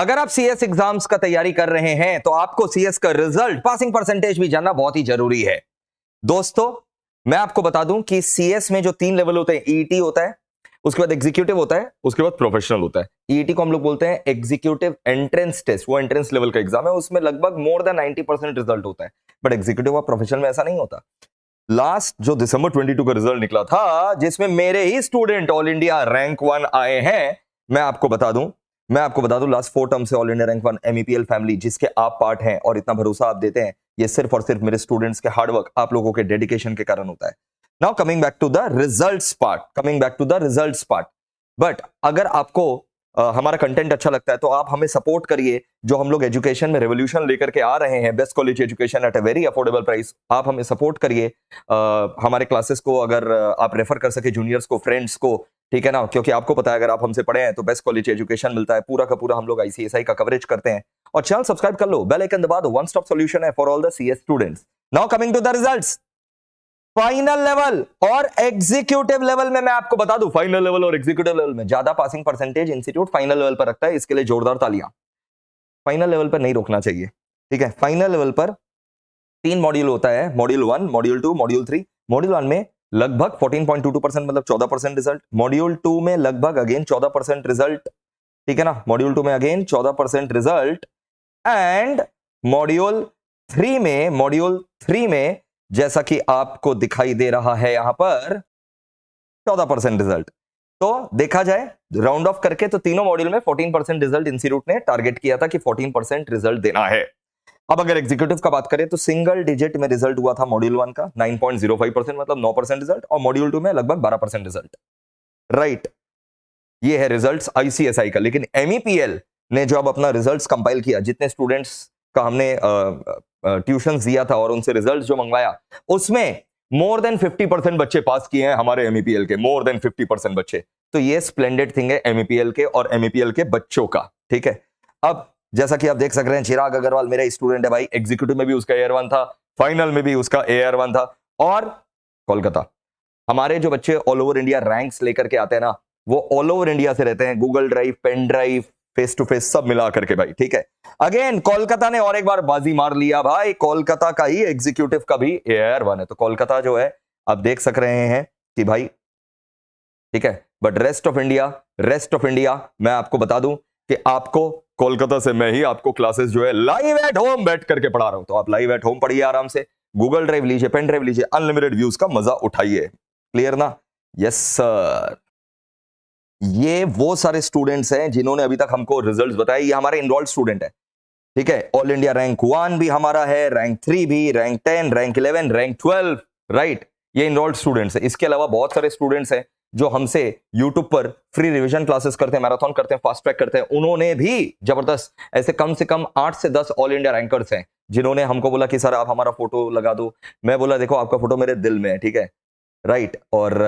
अगर आप CS exams का तैयारी कर रहे हैं तो आपको सीएस का रिजल्ट पासिंग परसेंटेज भी जानना बहुत ही जरूरी है। दोस्तों, मैं आपको बता दूं कि सीएस में जो 3 लेवल होते हैं, ईईटी होता है, उसके बाद एग्जीक्यूटिव होता है, उसके बाद प्रोफेशनल होता है। ईईटी को हम लोग बोलते हैं एग्जीक्यूटिव एंट्रेंस टेस्ट, वो एंट्रेंस लेवल का एग्जाम है, उसमें लगभग मोर देन 90% रिजल्ट होता है। बट एग्जीक्यूटिव और प्रोफेशनल में ऐसा नहीं होता। लास्ट जो दिसंबर 22 का रिजल्ट निकला था, जिसमें मेरे ही स्टूडेंट ऑल इंडिया रैंक 1 आए हैं, मैं आपको बता दूं लास्ट 4 टर्म से all India rank 1 MEPL family जिसके आप पार्ट हैं और इतना भरोसा आप देते हैं, ये सिर्फ और सिर्फ मेरे स्टूडेंट्स के हार्डवर्क, आप लोगों के डेडिकेशन के कारण होता है। Now coming back to the results part, but अगर आपको हमारा कंटेंट अच्छा लगता है तो आप हमें सपोर्ट करिए। जो हम लोग एजुकेशन में रेवोल्यूशन लेकर के आ रहे हैं, best college education at a very affordable price, आप हमें सपोर्ट करिए। हमारे क्लासेस को अगर आप रेफर कर सके जूनियर्स को, फ्रेंड्स को, ठीक है ना, क्योंकि आपको पता है अगर आप हमसे पढ़े हैं तो बेस्ट कॉलेज एजुकेशन मिलता है, पूरा का पूरा हम लोग आईसीएसआई का कवरेज करते हैं। और चैनल सब्सक्राइब कर लो, बेल आइकन दबा दो, वन स्टॉप सॉल्यूशन है for all the CS students. Now coming to the results, final level और एग्जीक्यूटिव लेवल में मैं आपको बता दूं, फाइनल लेवल और एग्जीक्यूटिव लेवल में ज्यादा passing percentage institute final level पर रखता है। इसके लिए जोरदार तालियां। फाइनल लेवल पर नहीं रोकना चाहिए, ठीक है। फाइनल लेवल पर 3 मॉड्यूल होता है, मॉड्यूल 1, मॉड्यूल 2, मॉड्यूल 3। मॉड्यूल 1 में लगभग 14.22% मतलब 14% रिजल्ट, मॉड्यूल 2 में लगभग अगेन 14% रिजल्ट, ठीक है ना, मॉड्यूल 2 में अगेन 14% रिजल्ट, एंड मॉड्यूल 3 में जैसा कि आपको दिखाई दे रहा है यहां पर 14% रिजल्ट। तो देखा जाए राउंड ऑफ करके तो तीनों मॉड्यूल में 14% रिजल्ट इंस्टीट्यूट ने टारगेट किया था कि 14% रिजल्ट देना है। अब अगर एग्जीक्यूटिव का बात करें तो सिंगल डिजिट में रिजल्ट हुआ था मॉड्यूल 1 का 9.05% मतलब 9% रिजल्ट, और मॉड्यूल 2 में लगभग 12% रिजल्ट, राइट। ये है रिजल्ट्स आईसीएसआई का। लेकिन एमईपीएल ने जो अब अपना रिजल्ट्स कंपाइल किया, जितने स्टूडेंट्स का हमने ट्यूशन दिया था और उनसे रिजल्ट जो मंगवाया, उसमें मोर देन 50% बच्चे पास किए हैं हमारे एमईपीएल के, मोर देन 50% बच्चे। तो ये स्प्लेंडेड थिंग है एमईपीएल के और एमईपीएल के बच्चों का, ठीक है। अब जैसा कि आप देख सक रहे हैं, चिराग अग्रवाल मेरा स्टूडेंट है भाई, एग्जीक्यूटिव में भी उसका AR1 था, फाइनल में भी उसका AR1 था। और कोलकाता, हमारे जो बच्चे ऑल ओवर इंडिया रैंक्स लेकर के आते हैं ना, वो ऑल ओवर इंडिया से रहते हैं, Google drive, pen drive, face to face सब मिला करके भाई, ठीक है। अगेन कोलकाता ने और एक बार बाजी मार लिया भाई, कोलकाता का ही एग्जीक्यूटिव का भी AR1 है। तो कोलकाता जो है आप देख सक रहे हैं कि भाई, ठीक है। बट रेस्ट ऑफ इंडिया मैं आपको बता दूं कि आपको कोलकाता से मैं ही आपको क्लासेस जो है लाइव एट होम बैठ करके पढ़ा रहा हूं। तो आप लाइव एट होम पढ़िए आराम से, गूगल ड्राइव लीजिए, पेन ड्राइव लीजिए, अनलिमिटेड व्यूज का मजा उठाइए। क्लियर ना? Yes sir. ये वो सारे स्टूडेंट्स हैं जिन्होंने अभी तक हमको रिजल्ट्स बताए। ये हमारे इनरोल्ड स्टूडेंट है, ठीक है। ऑल इंडिया रैंक 1 भी हमारा है, रैंक 3 भी, रैंक 10, रैंक 11, रैंक 12, राइट। ये इनरोल्ड स्टूडेंट्स है। इसके अलावा बहुत सारे स्टूडेंट्स हैं जो हमसे यूट्यूब पर फ्री रिवीजन क्लासेस करते हैं, मैराथन करते हैं, फास्ट ट्रैक करते हैं। उन्होंने भी जबरदस्त, ऐसे कम से कम 8 से 10 ऑल इंडिया रैंकर्स हैं जिन्होंने हमको बोला कि सर आप हमारा फोटो लगा दो। मैं बोला देखो आपका फोटो मेरे दिल में है, ठीक है, राइट। और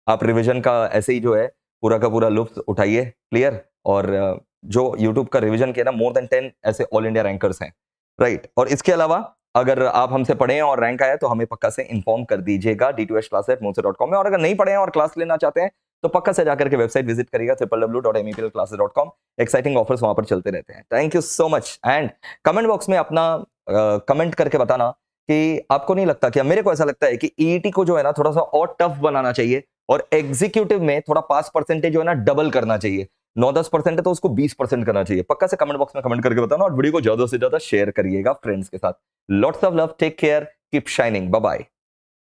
आप रिवीजन का ऐसे ही जो है पूरा का पूरा लुत्फ उठाइए, क्लियर। और जो यूट्यूब का रिवीजन किया ना, मोर देन 10 ऐसे ऑल इंडिया रैंकर्स हैं, राइट। और इसके अलावा अगर आप हमसे पढ़े हैं और रैंक आया तो हमें पक्का से इन्फॉर्म कर दीजिएगा d2hclass@moze.com में। और अगर नहीं पढ़े हैं और क्लास लेना चाहते हैं तो पक्का से जाकर के वेबसाइट विजिट करिएगा www.meplclasses.com। एक्साइटिंग ऑफर्स वहां पर चलते रहते हैं। Thank you so much. And comment box में अपना कमेंट करके बताना कि आपको नहीं लगता, क्या मेरे को ऐसा लगता है कि ईईटी को जो है ना थोड़ा सा और टफ बनाना चाहिए, और एग्जीक्यूटिव में थोड़ा पास परसेंटेज जो है ना डबल करना चाहिए। 9-10% है तो उसको 20% करना चाहिए। पक्का से कमेंट बॉक्स में कमेंट करके बताना, और वीडियो को ज्यादा से ज्यादा शेयर करिएगा फ्रेंड्स के साथ। Lots of love, take care, keep shining, bye bye.